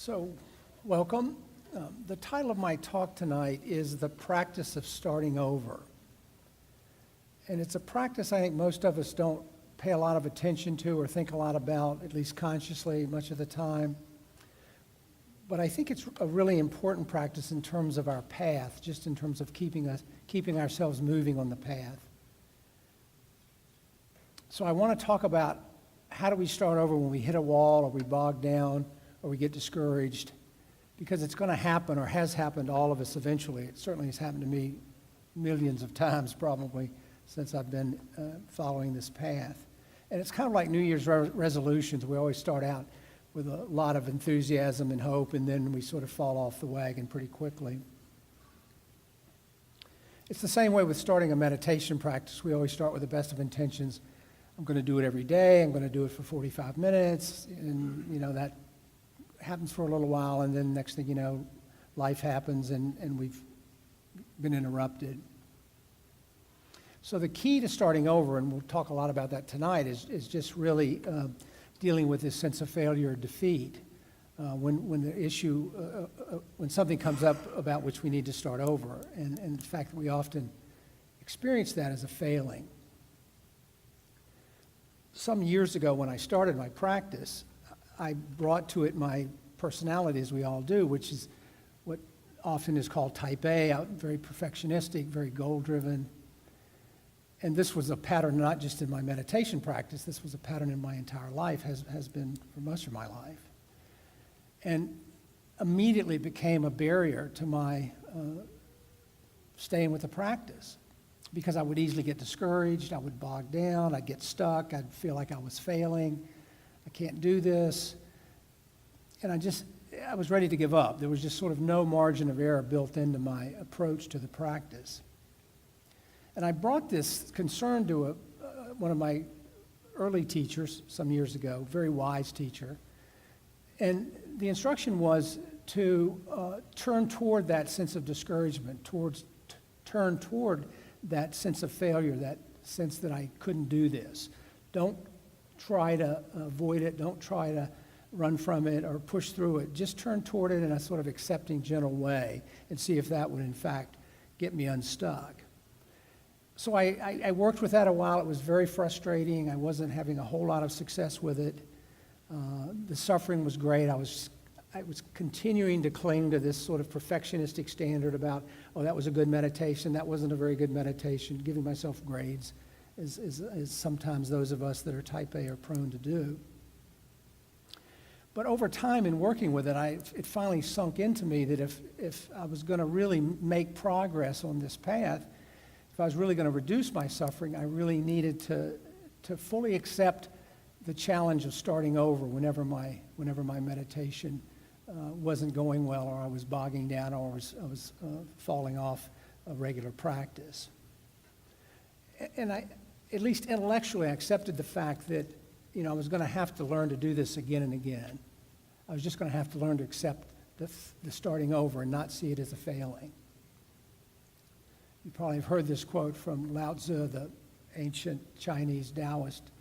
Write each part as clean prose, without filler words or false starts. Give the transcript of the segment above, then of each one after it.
So, welcome. The title of my talk tonight is The Practice of Starting Over. And it's a practice I think most of us don't pay a lot of attention to or think a lot about, at least consciously, much of the time. But I think it's a really important practice in terms of our path, just in terms of keeping ourselves moving on the path. So I want to talk about how do we start over when we hit a wall or we bog down or we get discouraged, because it's going to happen or has happened to all of us eventually. It certainly has happened to me millions of times probably since I've been following this path. And it's kind of like New Year's resolutions. We always start out with a lot of enthusiasm and hope, and then we sort of fall off the wagon pretty quickly. It's the same way with starting a meditation practice. We always start with the best of intentions. I'm going to do it every day. I'm going to do it for 45 minutes. And, that happens for a little while, and then next thing you know, life happens, and we've been interrupted. So the key to starting over, and we'll talk a lot about that tonight, is just really dealing with this sense of failure or defeat when the issue, when something comes up about which we need to start over, and the fact that we often experience that as a failing. Some years ago when I started my practice, I brought to it my personality, as we all do, which is what often is called type A, very perfectionistic, very goal-driven. And this was a pattern not just in my meditation practice, this was a pattern in my entire life, has been for most of my life. And immediately became a barrier to my staying with the practice, because I would easily get discouraged, I would bog down, I'd get stuck, I'd feel like I was failing, I can't do this. And I was ready to give up. There was just sort of no margin of error built into my approach to the practice. And I brought this concern to one of my early teachers some years ago, very wise teacher. And the instruction was to turn toward that sense of discouragement, turn toward that sense of failure, that sense that I couldn't do this. Don't try to avoid it. Don't try to run from it or push through it. Just turn toward it in a sort of accepting, gentle way and see if that would, in fact, get me unstuck. So I worked with that a while. It was very frustrating. I wasn't having a whole lot of success with it. The suffering was great. I was continuing to cling to this sort of perfectionistic standard about, that was a good meditation, that wasn't a very good meditation, giving myself grades, is sometimes those of us that are type A are prone to do. But over time in working with it, it finally sunk into me that if I was going to really make progress on this path, if I was really going to reduce my suffering, I really needed to fully accept the challenge of starting over whenever my meditation wasn't going well, or I was bogging down, or I was falling off a regular practice. And at least intellectually, I accepted the fact that, I was going to have to learn to do this again and again. I was just going to have to learn to accept the starting over and not see it as a failing. You probably have heard this quote from Lao Tzu, the ancient Chinese Taoist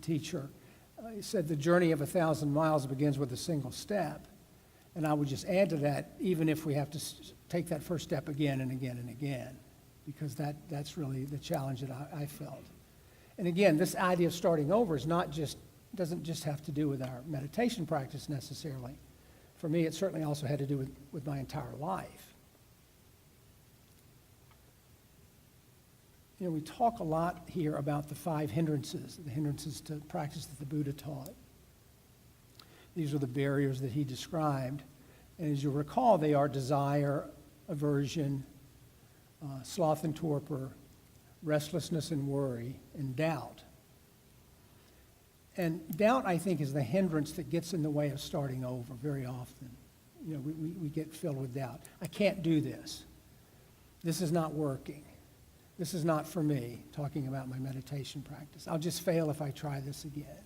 teacher. He said, "The journey of 1,000 miles begins with a single step." And I would just add to that, even if we have to take that first step again and again and again, because that's really the challenge that I felt. And again, this idea of starting over doesn't just have to do with our meditation practice necessarily. For me, it certainly also had to do with my entire life. We talk a lot here about the 5 hindrances, the hindrances to practice that the Buddha taught. These are the barriers that he described. And as you'll recall, they are desire, aversion, sloth and torpor, restlessness and worry, and doubt. And doubt, I think, is the hindrance that gets in the way of starting over very often. We get filled with doubt. I can't do this. This is not working. This is not for me, talking about my meditation practice. I'll just fail if I try this again.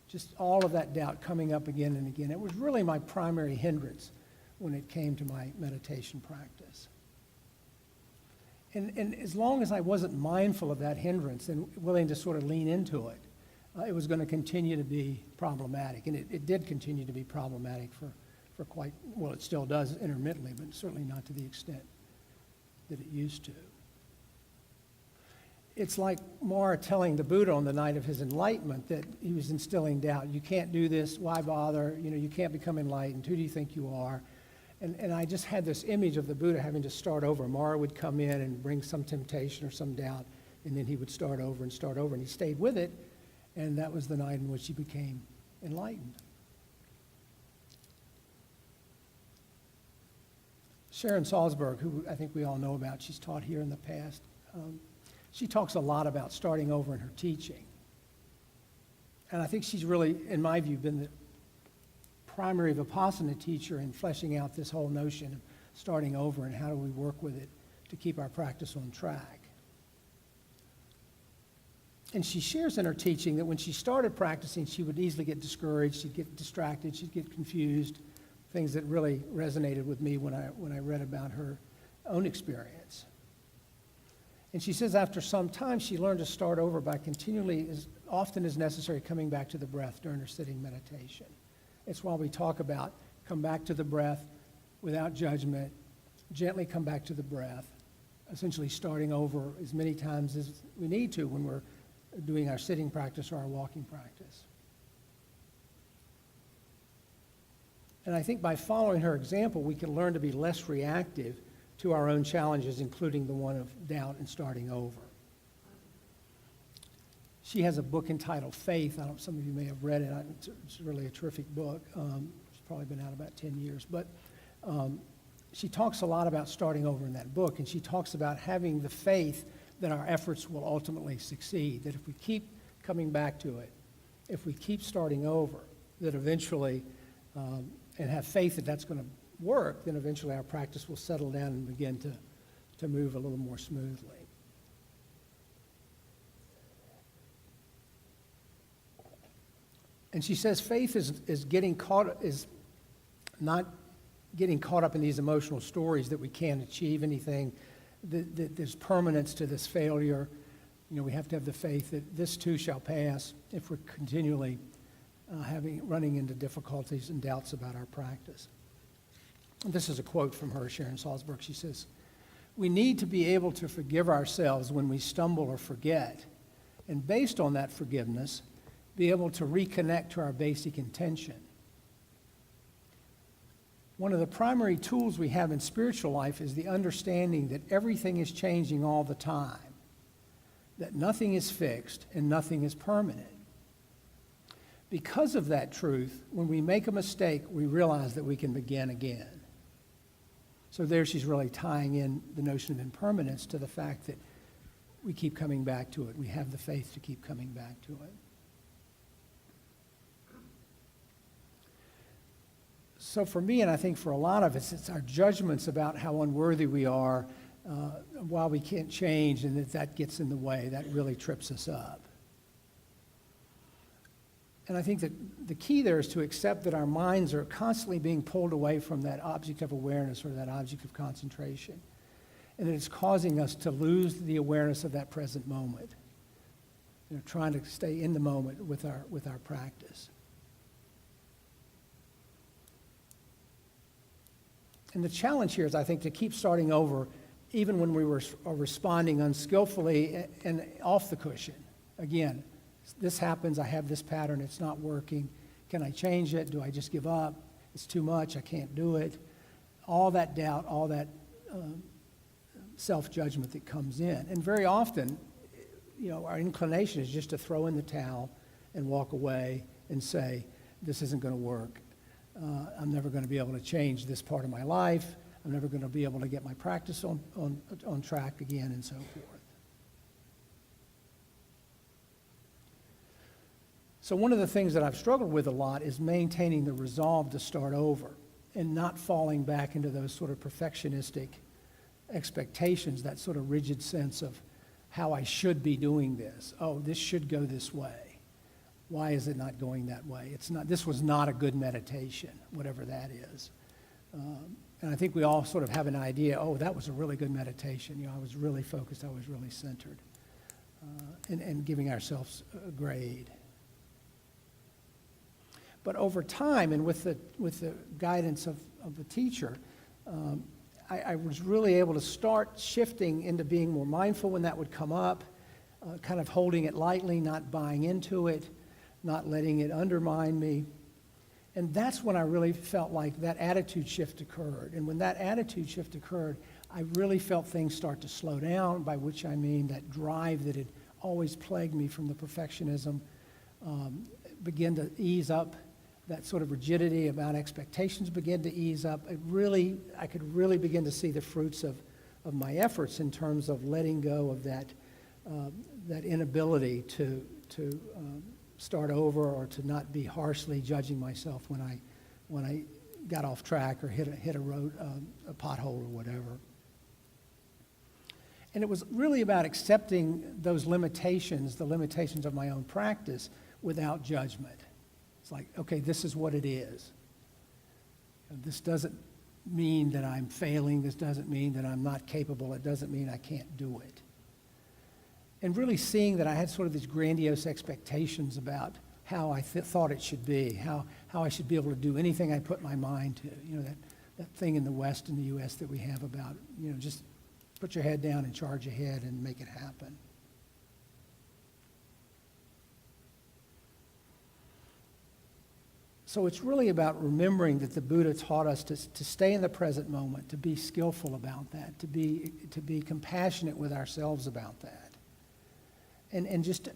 Just all of that doubt coming up again and again. It was really my primary hindrance when it came to my meditation practice. And as long as I wasn't mindful of that hindrance and willing to sort of lean into it, it was going to continue to be problematic. And it did continue to be problematic for for quite, well, it still does intermittently, but certainly not to the extent that it used to. It's like Mara telling the Buddha on the night of his enlightenment that he was instilling doubt. You can't do this. Why bother? You can't become enlightened. Who do you think you are? And I just had this image of the Buddha having to start over. Mara would come in and bring some temptation or some doubt, and then he would start over, and he stayed with it, and that was the night in which he became enlightened. Sharon Salzberg, who I think we all know about, she's taught here in the past, she talks a lot about starting over in her teaching. And I think she's really, in my view, been the primary Vipassana teacher in fleshing out this whole notion of starting over and how do we work with it to keep our practice on track. And she shares in her teaching that when she started practicing, she would easily get discouraged, she'd get distracted, she'd get confused, things that really resonated with me when I read about her own experience. And she says after some time, she learned to start over by continually, as often as necessary, coming back to the breath during her sitting meditation. It's why we talk about come back to the breath without judgment, gently come back to the breath, essentially starting over as many times as we need to when we're doing our sitting practice or our walking practice. And I think by following her example, we can learn to be less reactive to our own challenges, including the one of doubt and starting over. She has a book entitled Faith. Some of you may have read it. It's really a terrific book. It's probably been out about 10 years. But she talks a lot about starting over in that book, and she talks about having the faith that our efforts will ultimately succeed, that if we keep coming back to it, if we keep starting over, that eventually, and have faith that that's going to work, then eventually our practice will settle down and begin to move a little more smoothly. And she says faith is not getting caught up in these emotional stories that we can't achieve anything, that there's permanence to this failure. We have to have the faith that this too shall pass if we're continually running into difficulties and doubts about our practice. And this is a quote from her, Sharon Salzberg. She says, "We need to be able to forgive ourselves when we stumble or forget, and based on that forgiveness, be able to reconnect to our basic intention. One of the primary tools we have in spiritual life is the understanding that everything is changing all the time, that nothing is fixed and nothing is permanent. Because of that truth, when we make a mistake, we realize that we can begin again." So there she's really tying in the notion of impermanence to the fact that we keep coming back to it. We have the faith to keep coming back to it. So for me, and I think for a lot of us, it's our judgments about how unworthy we are while we can't change, and that gets in the way. That really trips us up. And I think that the key there is to accept that our minds are constantly being pulled away from that object of awareness or that object of concentration, and that it's causing us to lose the awareness of that present moment. Trying to stay in the moment with our practice. And the challenge here is, I think, to keep starting over even when we are responding unskillfully and off the cushion. Again, this happens, I have this pattern, it's not working. Can I change it? Do I just give up? It's too much, I can't do it. All that doubt, all that self-judgment that comes in. And very often, our inclination is just to throw in the towel and walk away and say, this isn't going to work. I'm never going to be able to change this part of my life. I'm never going to be able to get my practice on track again, and so forth. So one of the things that I've struggled with a lot is maintaining the resolve to start over and not falling back into those sort of perfectionistic expectations, that sort of rigid sense of how I should be doing this. Oh, this should go this way. Why is it not going that way? This was not a good meditation, whatever that is. And I think we all sort of have an idea, oh, that was a really good meditation. I was really focused, I was really centered. And giving ourselves a grade. But over time, and with the guidance of the teacher, I was really able to start shifting into being more mindful when that would come up, kind of holding it lightly, not buying into it, not letting it undermine me. And that's when I really felt like that attitude shift occurred. And when that attitude shift occurred, I really felt things start to slow down, by which I mean that drive that had always plagued me from the perfectionism began to ease up. That sort of rigidity about expectations began to ease up. I could really begin to see the fruits of my efforts in terms of letting go of that inability to start over, or to not be harshly judging myself when I got off track or hit a road, a pothole or whatever. And it was really about accepting those limitations, the limitations of my own practice, without judgment. It's like, okay, this is what it is. This doesn't mean that I'm failing. This doesn't mean that I'm not capable. It doesn't mean I can't do it. And really seeing that I had sort of these grandiose expectations about how I thought it should be, how I should be able to do anything I put my mind to. You know, that thing in the West, in the U.S. that we have about, just put your head down and charge ahead and make it happen. So it's really about remembering that the Buddha taught us to stay in the present moment, to be skillful about that, to be compassionate with ourselves about that. And just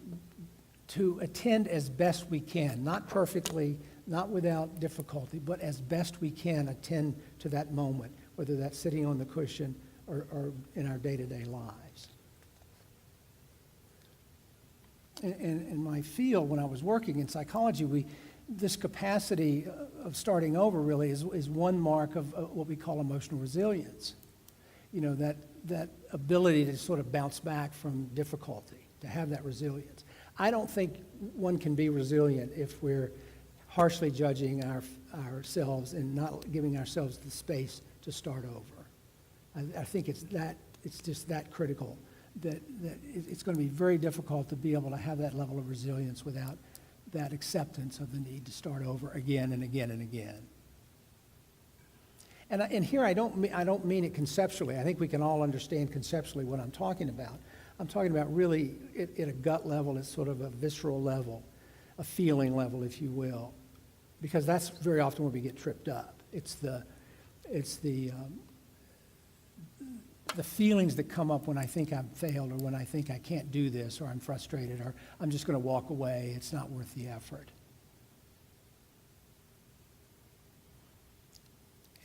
to attend as best we can, not perfectly, not without difficulty, but as best we can attend to that moment, whether that's sitting on the cushion or in our day-to-day lives. In my field, when I was working in psychology, this capacity of starting over really is one mark of what we call emotional resilience. That ability to sort of bounce back from difficulty, to have that resilience. I don't think one can be resilient if we're harshly judging ourselves and not giving ourselves the space to start over. I think it's just that critical that it's going to be very difficult to be able to have that level of resilience without that acceptance of the need to start over again and again and again. And here I don't mean it conceptually. I think we can all understand conceptually what I'm talking about. I'm talking about really at a gut level, at sort of a visceral level, a feeling level, if you will, because that's very often where we get tripped up. It's the feelings that come up when I think I've failed, or when I think I can't do this, or I'm frustrated, or I'm just going to walk away. It's not worth the effort.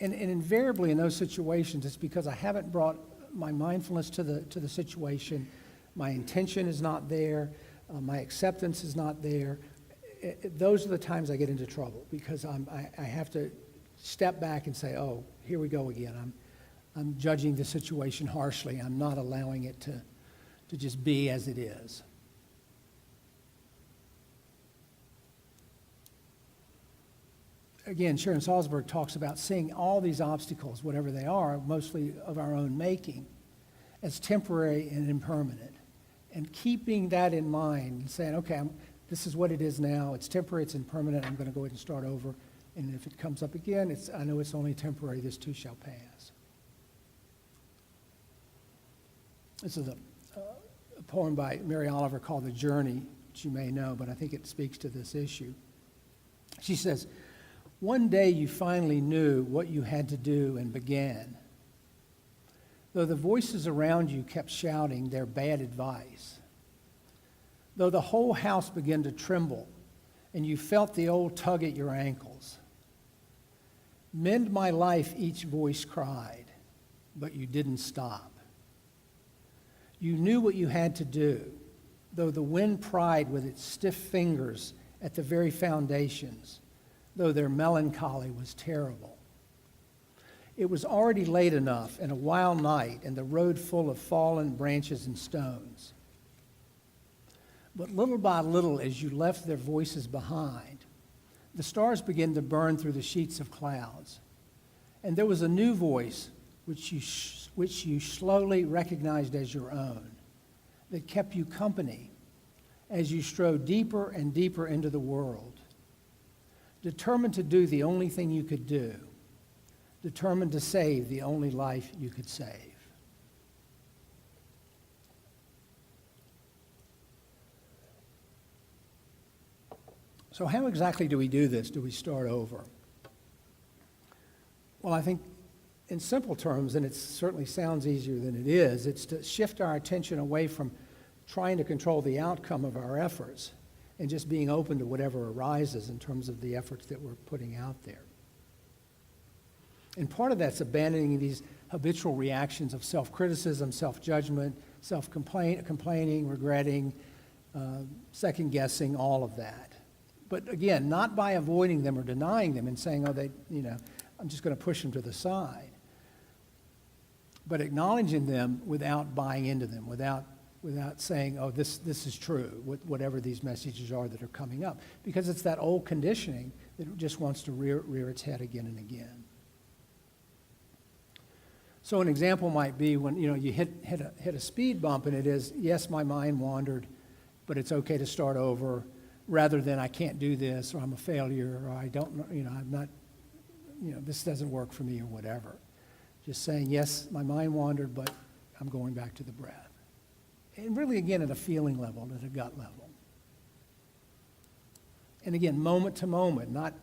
And invariably in those situations, it's because I haven't brought my mindfulness to the situation. My intention is not there. My acceptance is not there. Those are the times I get into trouble, because I have to step back and say, oh, here we go again. I'm judging the situation harshly. I'm not allowing it to just be as it is. Again, Sharon Salzberg talks about seeing all these obstacles, whatever they are, mostly of our own making, as temporary and impermanent. And keeping that in mind and saying, okay, this is what it is now. It's temporary, it's impermanent. I'm going to go ahead and start over. And if it comes up again, I know it's only temporary. This too shall pass. This is a poem by Mary Oliver called The Journey, which you may know, but I think it speaks to this issue. She says, one day you finally knew what you had to do and began. Though the voices around you kept shouting their bad advice. Though the whole house began to tremble and you felt the old tug at your ankles. Mend my life, each voice cried, but you didn't stop. You knew what you had to do, though the wind pried with its stiff fingers at the very foundations, though their melancholy was terrible. It was already late enough and a wild night and the road full of fallen branches and stones. But little by little, as you left their voices behind, the stars began to burn through the sheets of clouds. And there was a new voice which you slowly recognized as your own, that kept you company as you strode deeper and deeper into the world. determined to do the only thing you could do, determined to save the only life you could save. So how exactly do we do this? Do we start over? Well, I think in simple terms, and it certainly sounds easier than it is, it's to shift our attention away from trying to control the outcome of our efforts and just being open to whatever arises in terms of the efforts that we're putting out there. And part of that's abandoning these habitual reactions of self-criticism, self-judgment, complaining, regretting, second-guessing, all of that. But again, not by avoiding them or denying them and saying, I'm just going to push them to the side. But acknowledging them without buying into them, without saying, this is true, whatever these messages are that are coming up. Because it's that old conditioning that just wants to rear its head again and again. So an example might be when you hit a speed bump and it is, yes, my mind wandered, but it's okay to start over, rather than I can't do this, or I'm a failure, or I don't, I'm not, this doesn't work for me, or whatever. Just saying, yes, my mind wandered, but I'm going back to the breath. And really, again, at a feeling level, at a gut level. And again, moment to moment, not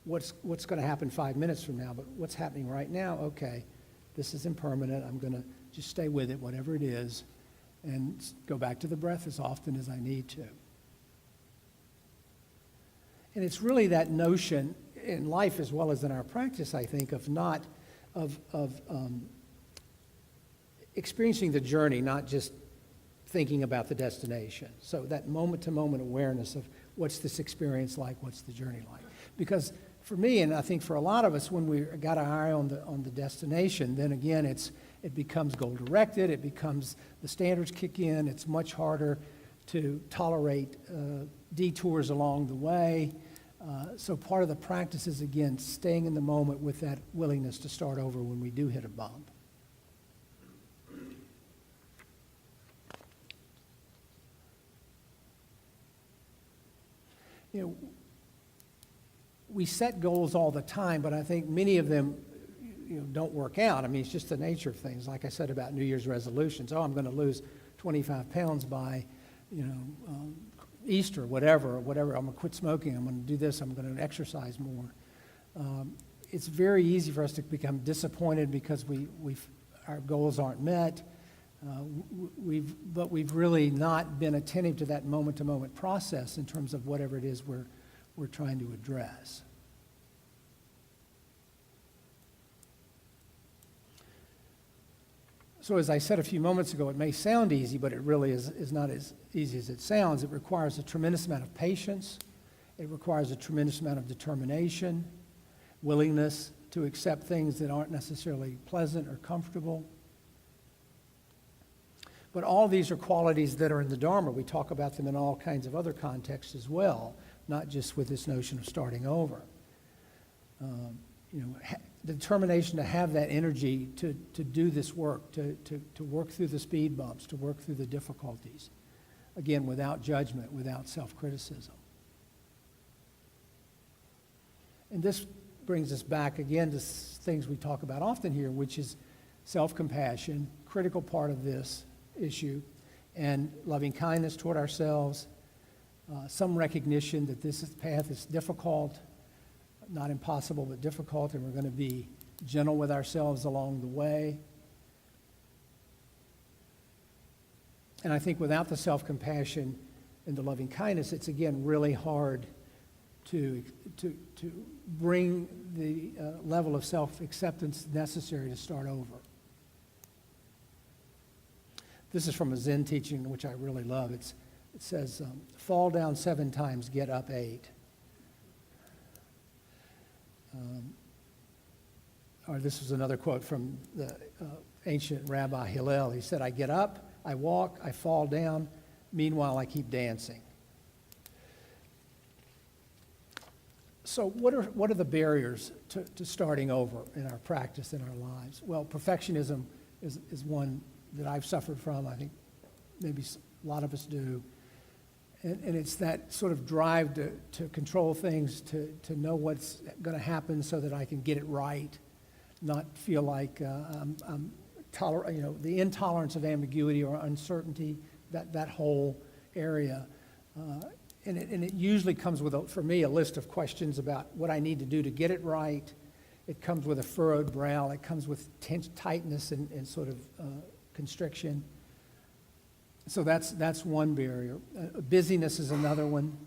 what's going to happen 5 minutes from now, but what's happening right now. Okay, this is impermanent. I'm going to just stay with it, whatever it is, and go back to the breath as often as I need to. And it's really that notion in life as well as in our practice, I think, of experiencing the journey, not just thinking about the destination. So that moment-to-moment awareness of what's this experience like, what's the journey like. Because for me, and I think for a lot of us, when we got our eye on the destination, then again, it becomes goal-directed, it becomes, the standards kick in, it's much harder to tolerate detours along the way. So part of the practice is, again, staying in the moment with that willingness to start over when we do hit a bump. We set goals all the time, but I think many of them don't work out. I mean, it's just the nature of things. Like I said about New Year's resolutions. I'm going to lose 25 pounds by, Easter, whatever. I'm going to quit smoking. I'm going to do this. I'm going to exercise more. It's very easy for us to become disappointed because our goals aren't met. But we've really not been attentive to that moment-to-moment process in terms of whatever it is we're trying to address. So as I said a few moments ago, it may sound easy, but it really is not as easy as it sounds. It requires a tremendous amount of patience. It requires a tremendous amount of determination, willingness to accept things that aren't necessarily pleasant or comfortable. But all these are qualities that are in the Dharma. We talk about them in all kinds of other contexts as well, not just with this notion of starting over. The determination to have that energy to do this work, to work through the speed bumps, to work through the difficulties. Again, without judgment, without self-criticism. And this brings us back again to things we talk about often here, which is self-compassion, critical part of this issue, and loving kindness toward ourselves, some recognition that this path is difficult, not impossible, but difficult, and we're going to be gentle with ourselves along the way. And I think without the self-compassion and the loving kindness, it's again really hard to bring the level of self-acceptance necessary to start over. This is from a Zen teaching, which I really love. It says, fall down 7 times, get up 8. Or this was another quote from the ancient Rabbi Hillel. He said, I get up, I walk, I fall down, meanwhile I keep dancing. So what are the barriers to starting over in our practice, in our lives? Well, perfectionism is one that I've suffered from. I think maybe a lot of us do. And it's that sort of drive to control things, to know what's going to happen so that I can get it right, not feel like I'm the intolerance of ambiguity or uncertainty, that whole area. And it usually comes with, for me, a list of questions about what I need to do to get it right. It comes with a furrowed brow. It comes with tightness and sort of constriction. So that's one barrier. Busyness is another one.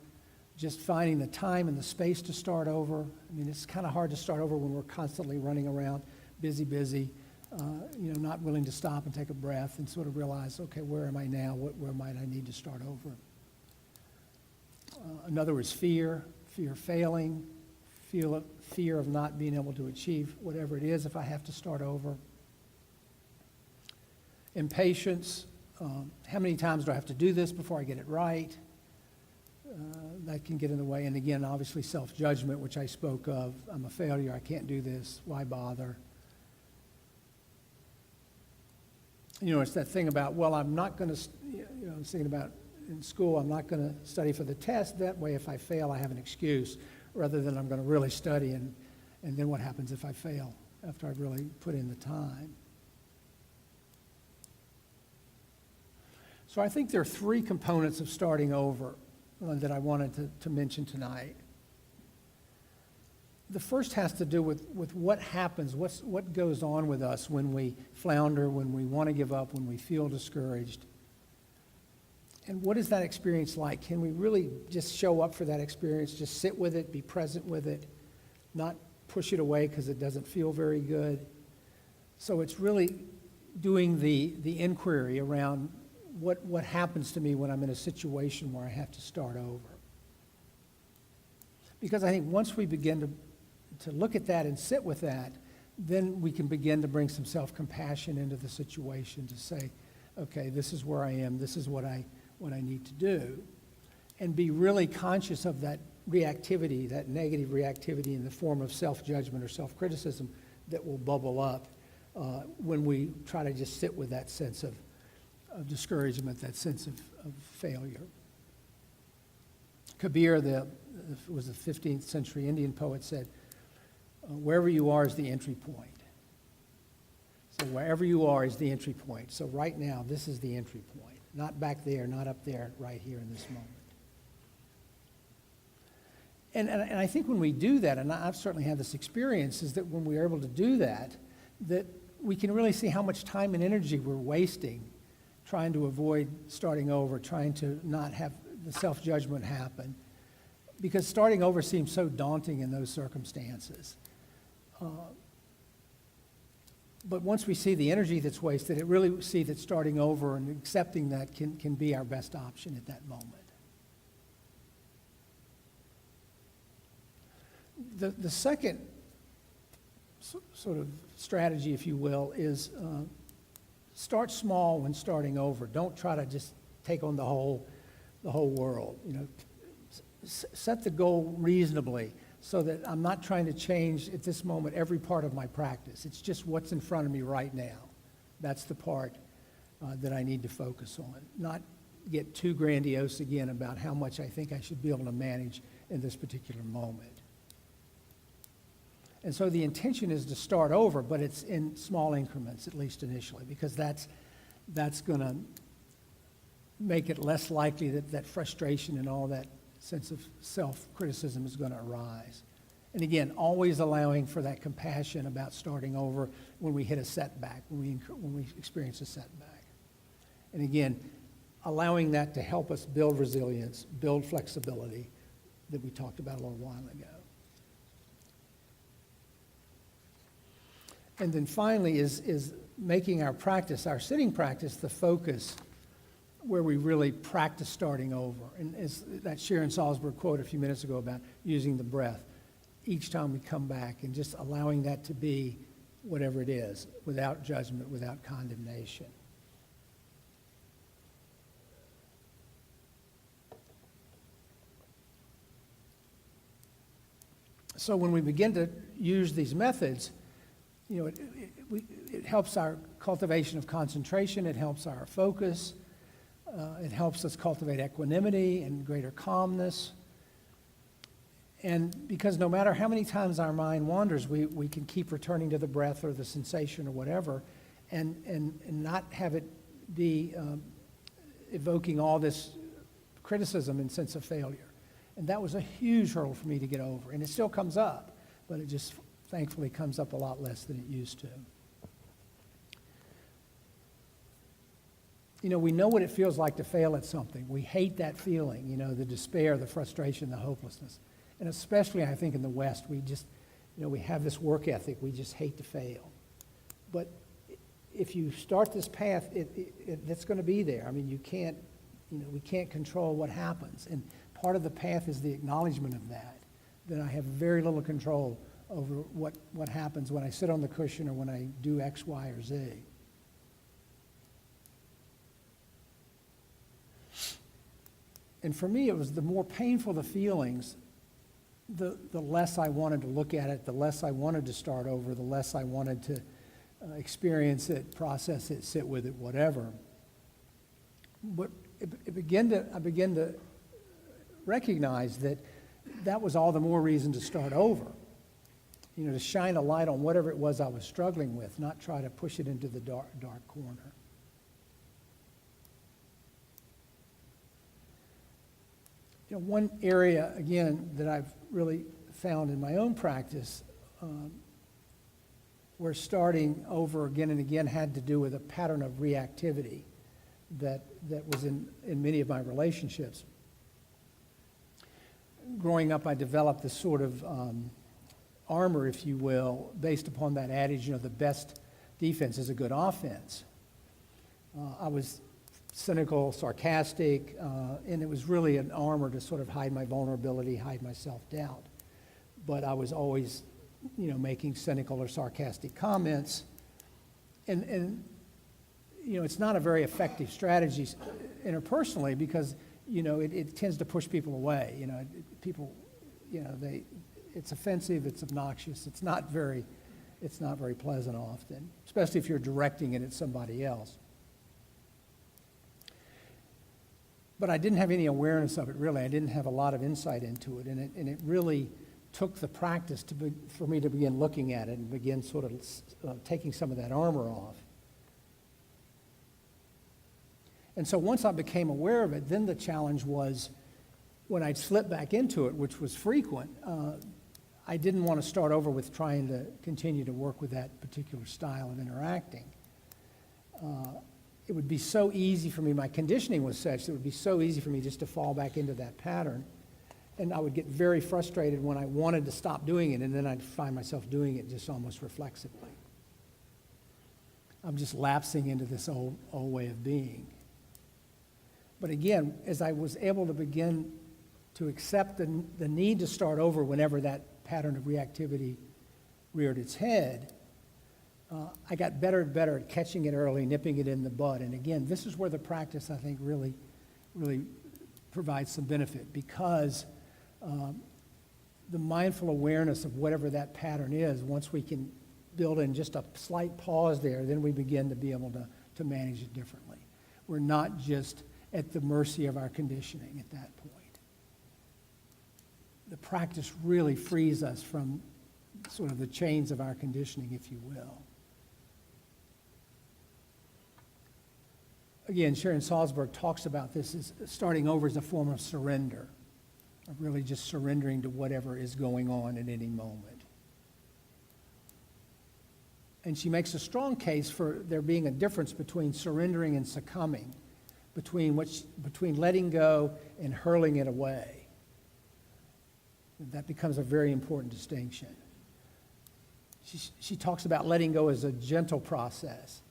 Just finding the time and the space to start over. I mean, it's kind of hard to start over when we're constantly running around, busy, not willing to stop and take a breath and sort of realize, okay, where am I now? Where might I need to start over? Another is fear of failing, fear of not being able to achieve whatever it is if I have to start over. Impatience. How many times do I have to do this before I get it right? That can get in the way. And again, obviously self-judgment, which I spoke of. I'm a failure. I can't do this. Why bother? It's that thing about, well, I'm not going to, I was thinking about in school, I'm not going to study for the test. That way, if I fail, I have an excuse, rather than I'm going to really study. And then what happens if I fail after I've really put in the time? So I think there are three components of starting over that I wanted to mention tonight. The first has to do with what happens, what goes on with us when we flounder, when we want to give up, when we feel discouraged. And what is that experience like? Can we really just show up for that experience, just sit with it, be present with it, not push it away because it doesn't feel very good? So it's really doing the inquiry around what happens to me when I'm in a situation where I have to start over. Because I think once we begin to look at that and sit with that, then we can begin to bring some self-compassion into the situation to say, okay, this is where I am, this is what I need to do, and be really conscious of that reactivity, that negative reactivity in the form of self-judgment or self-criticism that will bubble up when we try to just sit with that sense of discouragement, that sense of failure. Kabir, was a 15th century Indian poet, said, wherever you are is the entry point. So wherever you are is the entry point. So right now, this is the entry point. Not back there, not up there, right here in this moment. And I think when we do that, and I've certainly had this experience, is that when we're able to do that we can really see how much time and energy we're wasting trying to avoid starting over, trying to not have the self-judgment happen. Because starting over seems so daunting in those circumstances. But once we see the energy that's wasted, it really see that starting over and accepting that can be our best option at that moment. The second sort of strategy, if you will, is start small when starting over. Don't try to just take on the whole world. Set the goal reasonably so that I'm not trying to change at this moment every part of my practice. It's just what's in front of me right now. That's the part that I need to focus on. Not get too grandiose again about how much I think I should be able to manage in this particular moment. And so the intention is to start over, but it's in small increments, at least initially, because that's going to make it less likely that frustration and all that sense of self-criticism is going to arise. And again, always allowing for that compassion about starting over when we hit a setback, when we experience a setback. And again, allowing that to help us build resilience, build flexibility that we talked about a little while ago. And then finally is making our practice, our sitting practice, the focus where we really practice starting over. And as that Sharon Salzberg quote a few minutes ago about using the breath, each time we come back and just allowing that to be whatever it is, without judgment, without condemnation. So when we begin to use these methods, it helps our cultivation of concentration, it helps our focus, It helps us cultivate equanimity and greater calmness. And because no matter how many times our mind wanders, we can keep returning to the breath or the sensation or whatever, and not have it be evoking all this criticism and sense of failure. And that was a huge hurdle for me to get over. And it still comes up, but it just thankfully comes up a lot less than it used to. You know, we know what it feels like to fail at something. We hate that feeling, you know, the despair, the frustration, the hopelessness. And especially, I think, in the West, we just, you know, we have this work ethic. We just hate to fail. But if you start this path, it's going to be there. I mean, you can't, you know, we can't control what happens. And part of the path is the acknowledgement of that I have very little control over what happens when I sit on the cushion or when I do X, Y, or Z. And for me, it was the more painful the feelings, the less I wanted to look at it, the less I wanted to start over, the less I wanted to experience it, process it, sit with it, whatever. But I began to recognize that was all the more reason to start over. You know, to shine a light on whatever it was I was struggling with, not try to push it into the dark corner. You know, one area, again, that I've really found in my own practice where starting over again and again had to do with a pattern of reactivity that was in many of my relationships. Growing up, I developed this sort of armor, if you will, based upon that adage, you know, the best defense is a good offense. I was cynical, sarcastic, and it was really an armor to sort of hide my vulnerability, hide my self-doubt. But I was always, you know, making cynical or sarcastic comments. And you know, it's not a very effective strategy interpersonally because, you know, it tends to push people away. You know, people, you know, it's offensive, it's obnoxious, it's not very pleasant often, especially if you're directing it at somebody else. But I didn't have any awareness of it, really. I didn't have a lot of insight into it, and it really took the practice for me to begin looking at it and begin sort of taking some of that armor off. And so once I became aware of it, then the challenge was when I'd slip back into it, which was frequent, I didn't want to start over with trying to continue to work with that particular style of interacting. It would be so easy for me, my conditioning was such that it would be so easy for me just to fall back into that pattern. And I would get very frustrated when I wanted to stop doing it, and then I'd find myself doing it just almost reflexively. I'm just lapsing into this old way of being. But again, as I was able to begin to accept the need to start over whenever that pattern of reactivity reared its head, I got better and better at catching it early, nipping it in the bud. And again, this is where the practice, I think, really provides some benefit because the mindful awareness of whatever that pattern is, once we can build in just a slight pause there, then we begin to be able to manage it differently. We're not just at the mercy of our conditioning at that point. The practice really frees us from sort of the chains of our conditioning, if you will. Again, Sharon Salzberg talks about this as starting over as a form of surrender, of really just surrendering to whatever is going on at any moment. And she makes a strong case for there being a difference between surrendering and succumbing, between letting go and hurling it away. That becomes a very important distinction. She talks about letting go as a gentle process.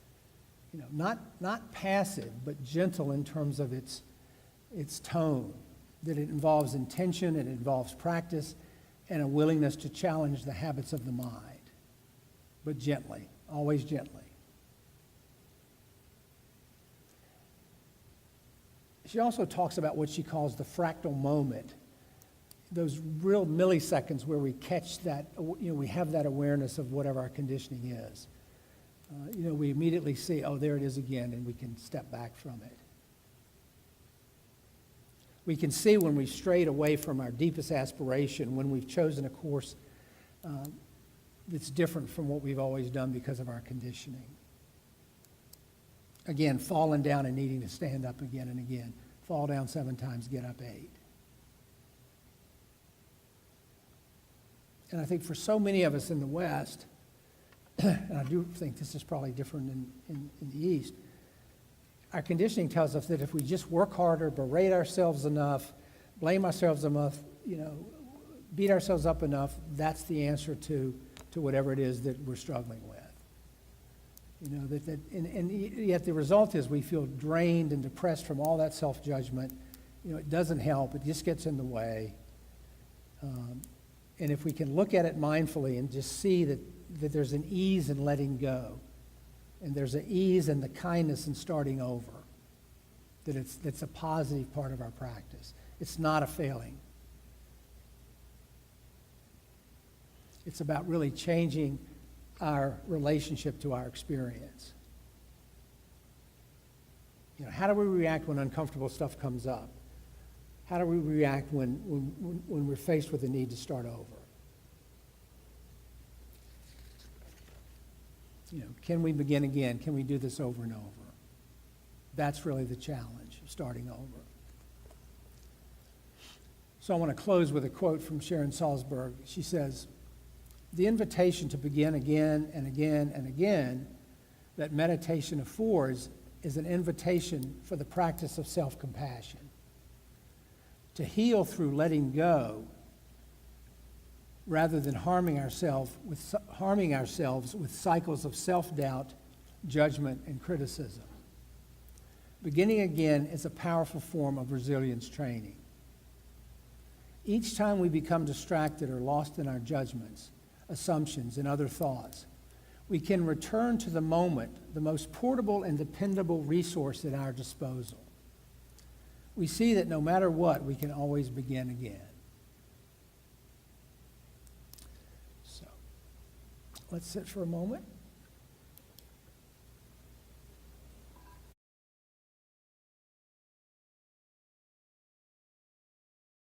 You know, not passive, but gentle in terms of its tone, that it involves intention, it involves practice, and a willingness to challenge the habits of the mind, but gently, always gently. She also talks about what she calls the fractal moment, those real milliseconds where we catch that, you know, we have that awareness of whatever our conditioning is. You know, we immediately see, oh, there it is again, and we can step back from it. We can see when we've strayed away from our deepest aspiration, when we've chosen a course that's different from what we've always done because of our conditioning. Again, falling down and needing to stand up again and again. Fall down 7 times, get up 8. And I think for so many of us in the West, and I do think this is probably different in the East, our conditioning tells us that if we just work harder, berate ourselves enough, blame ourselves enough, beat ourselves up enough, that's the answer to whatever it is that we're struggling with. And yet the result is we feel drained and depressed from all that self-judgment. It doesn't help. It just gets in the way. And if we can look at it mindfully and just see that there's an ease in letting go, and there's an ease and the kindness in starting over, that's a positive part of our practice. It's not a failing. It's about really changing our relationship to our experience. How do we react when uncomfortable stuff comes up? How do we react when we're faced with the need to start over? Can we begin again? Can we do this over and over? That's really the challenge, starting over. So I want to close with a quote from Sharon Salzberg. She says, "The invitation to begin again and again and again that meditation affords is an invitation for the practice of self-compassion. To heal through letting go rather than harming ourselves with cycles of self-doubt, judgment, and criticism. Beginning again is a powerful form of resilience training. Each time we become distracted or lost in our judgments, assumptions, and other thoughts, we can return to the moment, the most portable and dependable resource at our disposal. We see that no matter what, we can always begin again." So, let's sit for a moment.